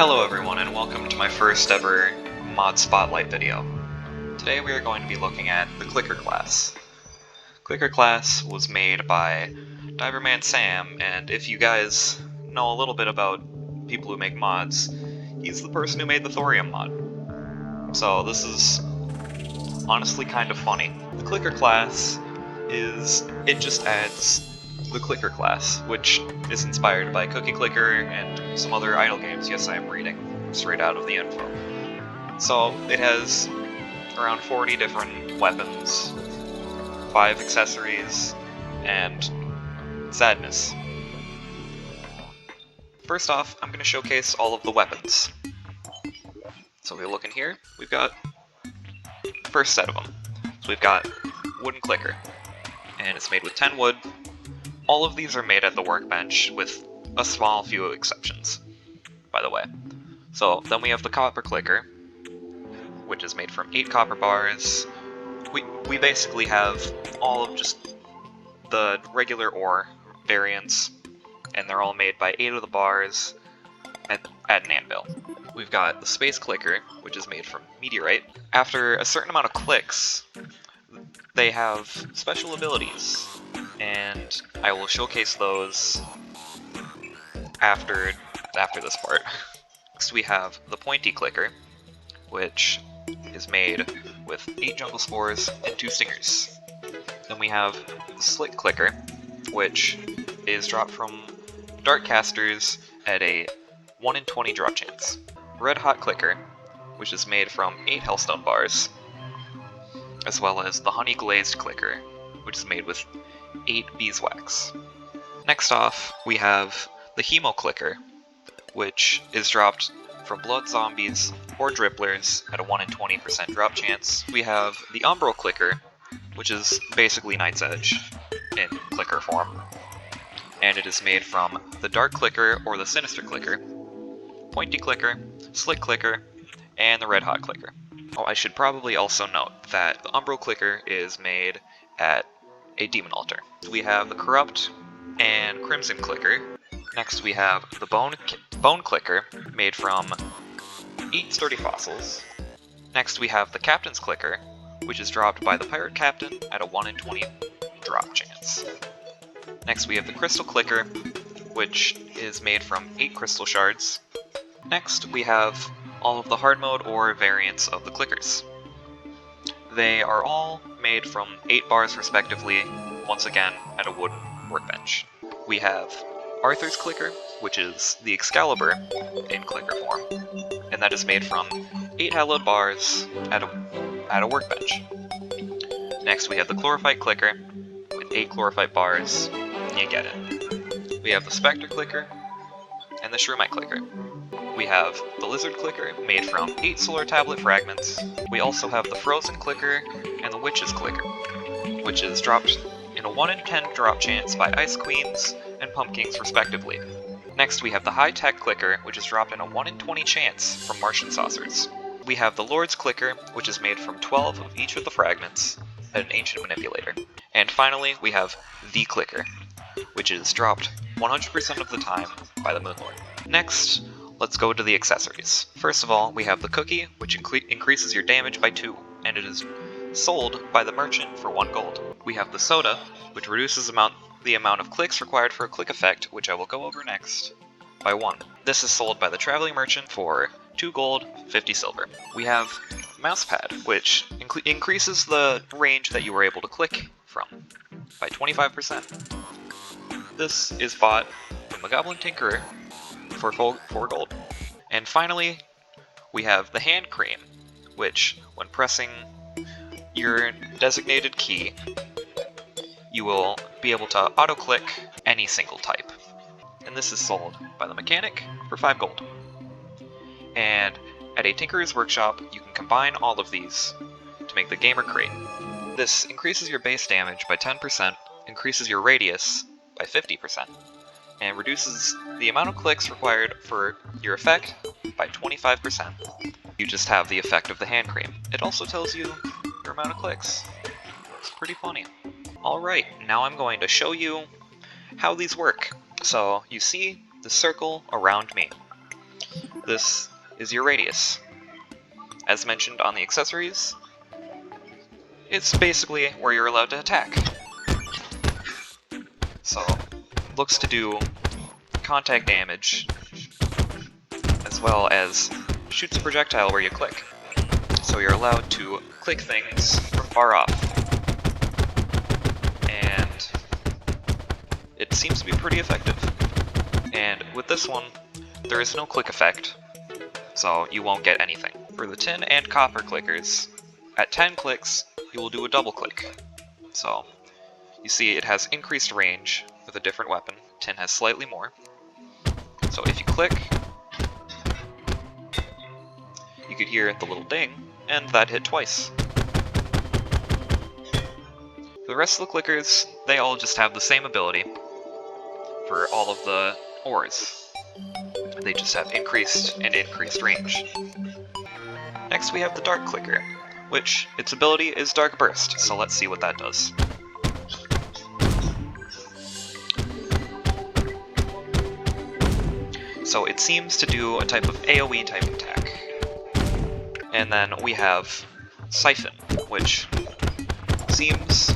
Hello everyone and welcome to my first ever mod spotlight video. Today we are going to be looking at the Clicker class. Clicker class was made by DivermanSam, and if you guys know a little bit about people who make mods, he's the person who made the Thorium mod. So this is honestly kind of funny. The Clicker class it just adds the Clicker class, which is inspired by Cookie Clicker and some other idle games. Yes, I am reading straight out of the info. So it has around 40 different weapons, 5 accessories, and sadness. First off, I'm going to showcase all of the weapons. So if we look in here, we've got the first set of them. So we've got Wooden Clicker, and it's made with 10 wood. All of these are made at the workbench, with a small few exceptions, by the way. So then we have the Copper Clicker, which is made from 8 copper bars. We basically have all of just the regular ore variants, and they're all made by 8 of the bars at an anvil. We've got the Space Clicker, which is made from meteorite. After a certain amount of clicks, they have special abilities, and I will showcase those after this part. Next we have the Pointy Clicker, which is made with 8 jungle spores and 2 stingers. Then we have the Slick Clicker, which is dropped from dart casters at a 1 in 20 drop chance. Red Hot Clicker, which is made from 8 hellstone bars, as well as the Honey Glazed Clicker, which is made with 8 beeswax. Next off, we have the Hemo Clicker, which is dropped from blood zombies or dripplers at a 1 in 20% drop chance. We have the Umbral Clicker, which is basically Knight's Edge in clicker form, and it is made from the Dark Clicker or the Sinister Clicker, Pointy Clicker, Slick Clicker, and the Red Hot Clicker. Oh, I should probably also note that the Umbral Clicker is made at a demon altar. We have the Corrupt and Crimson Clicker. Next we have the Bone Clicker, made from 8 sturdy fossils. Next we have the Captain's Clicker, which is dropped by the Pirate Captain at a 1 in 20 drop chance. Next we have the Crystal Clicker, which is made from 8 crystal shards. Next we have all of the hard mode or variants of the clickers. They are all made from 8 bars respectively, once again at a wooden workbench. We have Arthur's Clicker, which is the Excalibur in clicker form, and that is made from 8 hallowed bars at a workbench. Next we have the Chlorophyte Clicker, with 8 chlorophyte bars. You get it. We have the Spectre Clicker, and the Shroomite Clicker. We have the Lizard Clicker, made from 8 solar tablet fragments. We also have the Frozen Clicker and the Witch's Clicker, which is dropped in a 1 in 10 drop chance by Ice Queens and Pumpkins respectively. Next we have the High Tech Clicker, which is dropped in a 1 in 20 chance from Martian Saucers. We have the Lord's Clicker, which is made from 12 of each of the fragments at an Ancient Manipulator. And finally we have the Clicker, which is dropped 100% of the time by the Moonlord. Next, let's go to the accessories. First of all, we have the Cookie, which increases your damage by 2, and it is sold by the merchant for 1 gold. We have the Soda, which reduces the amount of clicks required for a click effect, which I will go over next, by 1. This is sold by the Traveling Merchant for 2 gold, 50 silver. We have Mousepad, which increases the range that you were able to click from by 25%. This is bought from the Goblin Tinkerer for 4 gold. And finally, we have the Hand Cream, which, when pressing your designated key, you will be able to auto-click any single type. And this is sold by the Mechanic for 5 gold. And at a Tinkerer's Workshop, you can combine all of these to make the Gamer Crate. This increases your base damage by 10%, increases your radius by 50%, and reduces the amount of clicks required for your effect by 25%. You just have the effect of the Hand Cream. It also tells you your amount of clicks. It's pretty funny. Alright, now I'm going to show you how these work. So you see the circle around me. this is your radius. As mentioned on the accessories, it's basically where you're allowed to attack. So, looks to do contact damage, as well as shoots a projectile where you click. So you're allowed to click things from far off. And it seems to be pretty effective. And with this one, there is no click effect, so you won't get anything. For the tin and copper clickers, at 10 clicks, you will do a double click. So, you see it has increased range with a different weapon. Tin has slightly more. So if you click, you could hear the little ding, and that hit twice. For the rest of the clickers, they all just have the same ability for all of the ores. They just have increased and increased range. Next we have the dark clicker, which its ability is Dark Burst, so let's see what that does. So it seems to do a type of AoE type attack. And then we have Siphon, which seems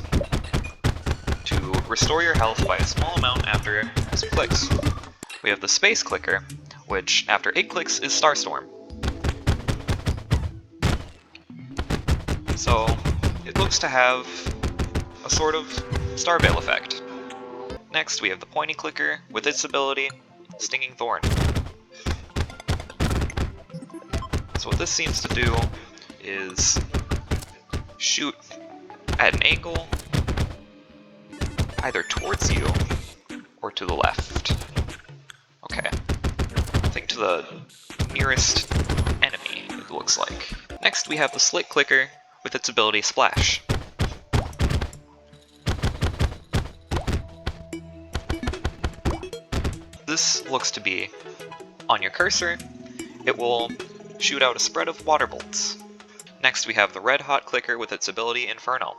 to restore your health by a small amount after some clicks. We have the Space Clicker, which after 8 clicks is Starstorm. So it looks to have a sort of Starveil effect. Next we have the Pointy Clicker with its ability, Stinging Thorn. So what this seems to do is shoot at an angle either towards you or to the left. Okay. I think to the nearest enemy, it looks like. Next we have the Slit Clicker with its ability Splash. This looks to be on your cursor. It will shoot out a spread of water bolts. Next we have the Red Hot Clicker with its ability Inferno.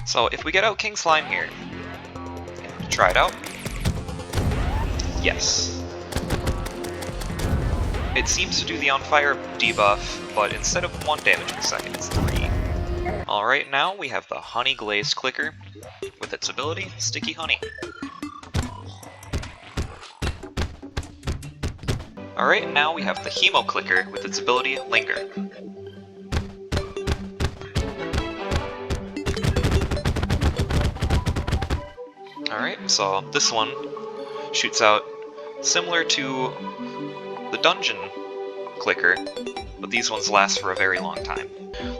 So if we get out King Slime here, try it out. Yes. It seems to do the on fire debuff, but instead of 1 damage per second, it's 3. Alright, now we have the Honey Glazed Clicker with its ability Sticky Honey. Alright, now we have the Hemo Clicker with its ability Linger. Alright, so this one shoots out similar to the Dungeon Clicker, but these ones last for a very long time.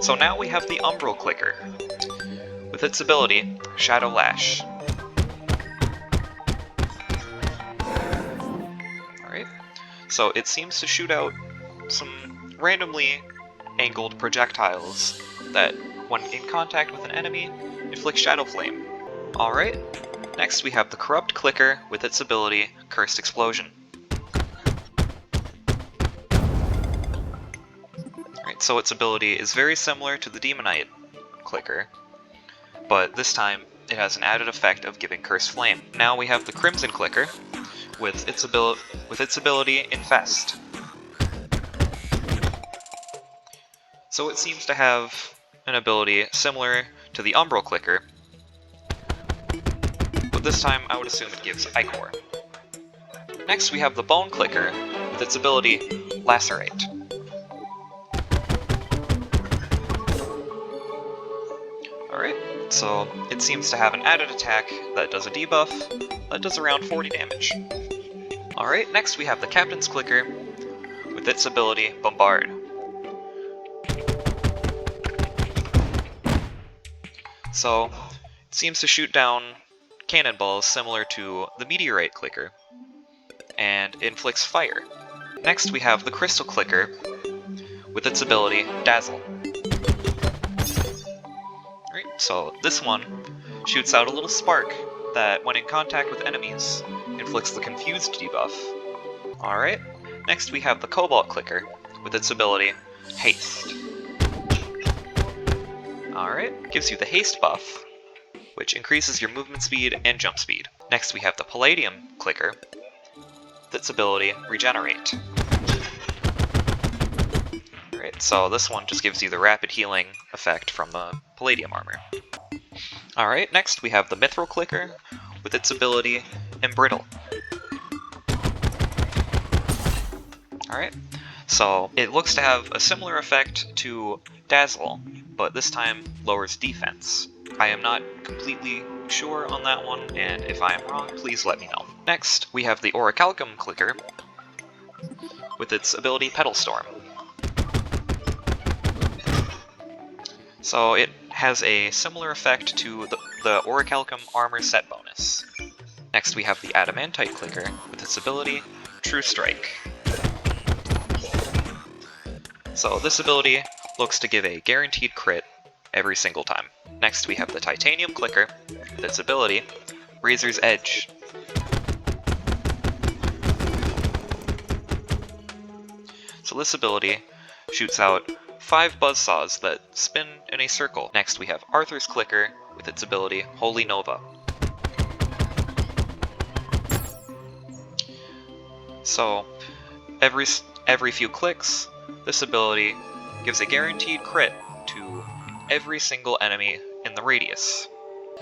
So now we have the Umbral Clicker with its ability Shadow Lash. Alright, so it seems to shoot out some randomly angled projectiles that, when in contact with an enemy, inflict Shadow Flame. Alright, next we have the Corrupt Clicker with its ability Cursed Explosion. Alright, so its ability is very similar to the Demonite Clicker, but this time it has an added effect of giving Cursed Flame. Now we have the Crimson Clicker with its ability Infest. So it seems to have an ability similar to the Umbral Clicker, but this time I would assume it gives Ichor. Next we have the Bone Clicker with its ability Lacerate. Alright, so it seems to have an added attack that does a debuff that does around 40 damage. Alright, next we have the Captain's Clicker with its ability Bombard. So it seems to shoot down cannonballs similar to the Meteorite Clicker, and inflicts fire. Next we have the Crystal Clicker with its ability Dazzle. Alright, so this one shoots out a little spark that, when in contact with enemies, inflicts the Confused debuff. Alright, next we have the Cobalt Clicker with its ability Haste. Alright, gives you the Haste buff, which increases your movement speed and jump speed. Next we have the Palladium clicker, with its ability Regenerate. Alright, so this one just gives you the rapid healing effect from the Palladium armor. Alright, next we have the Mithril clicker, with its ability Embrittle. Alright, so it looks to have a similar effect to Dazzle, but this time lowers defense. I am not completely sure on that one, and if I am wrong, please let me know. Next, we have the Orichalcum clicker, with its ability Petal Storm. So it has a similar effect to the Orichalcum armor set bonus. Next we have the Adamantite clicker, with its ability True Strike. So this ability looks to give a guaranteed crit every single time. Next we have the Titanium clicker, with its ability Razor's Edge. So this ability shoots out 5 buzzsaws that spin in a circle. Next we have Arthur's clicker, with its ability Holy Nova. So every few clicks, this ability gives a guaranteed crit to every single enemy in the radius.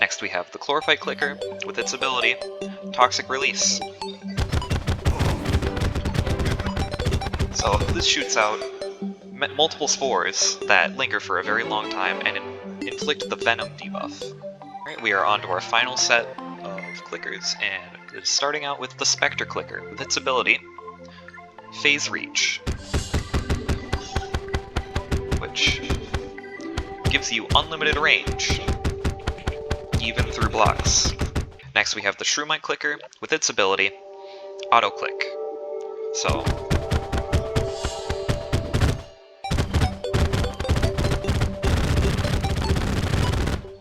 Next we have the Chlorophyte clicker, with its ability Toxic Release. So this shoots out multiple spores that linger for a very long time and inflict the Venom debuff. Alright, we are on to our final set of clickers, and it's starting out with the Spectre clicker, with its ability Phase Reach, which gives you unlimited range, even through blocks. Next we have the Shroomite clicker, with its ability Auto Click. So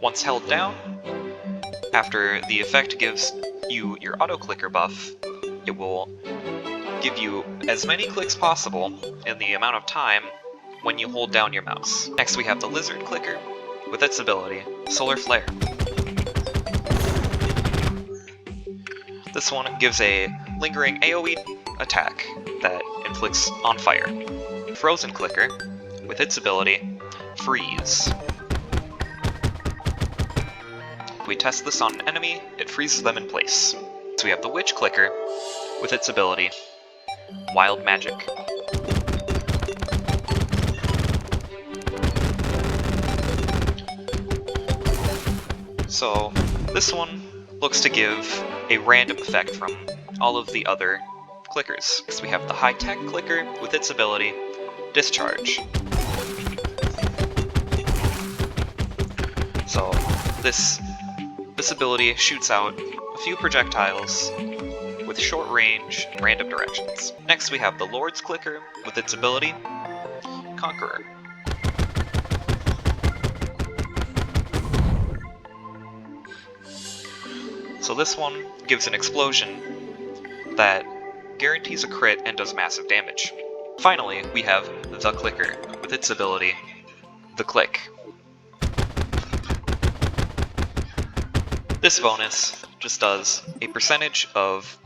once held down, after the effect gives you your auto clicker buff, it will give you as many clicks possible in the amount of time when you hold down your mouse. Next we have the Lizard clicker, with its ability Solar Flare. This one gives a lingering AoE attack that inflicts on fire. Frozen clicker, with its ability Freeze. If we test this on an enemy, it freezes them in place. So we have the Witch clicker, with its ability Wild Magic. So this one looks to give a random effect from all of the other clickers. Next we have the High Tech clicker, with its ability Discharge. So this ability shoots out a few projectiles with short range in random directions. Next we have the Lord's clicker, with its ability Conqueror. So this one gives an explosion that guarantees a crit and does massive damage. Finally, we have the Clicker, with its ability The Click. This bonus just does a percentage of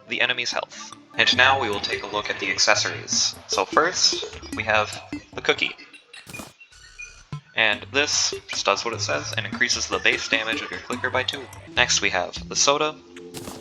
the enemy's health. And now we will take a look at the accessories. So first, we have the Cookie. And this just does what it says and increases the base damage of your clicker by 2. Next we have the Soda,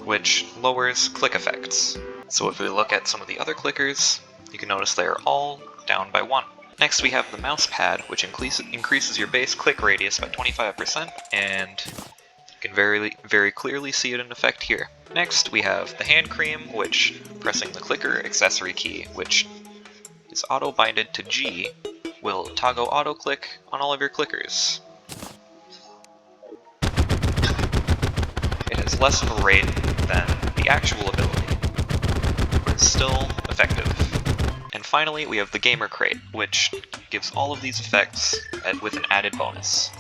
which lowers click effects. So if we look at some of the other clickers, you can notice they are all down by 1. Next we have the Mouse Pad, which increases your base click radius by 25%, and you can very clearly see it in effect here. Next we have the Hand Cream, which, pressing the clicker accessory key, which is auto-binded to G, will toggle auto-click on all of your clickers. It has less of a rate than the actual ability, but it's still effective. And finally, we have the Gamer Crate, which gives all of these effects with an added bonus.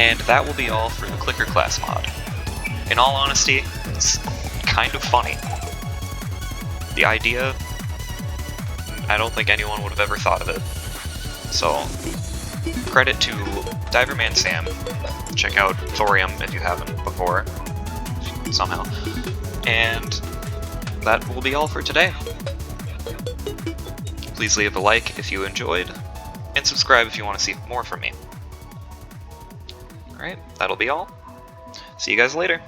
And that will be all for the clicker class mod. In all honesty, it's kind of funny. The idea, I don't think anyone would have ever thought of it. So, credit to DivermanSam. Check out Thorium if you haven't before, somehow. And that will be all for today. Please leave a like if you enjoyed, and subscribe if you want to see more from me. Alright, that'll be all. See you guys later.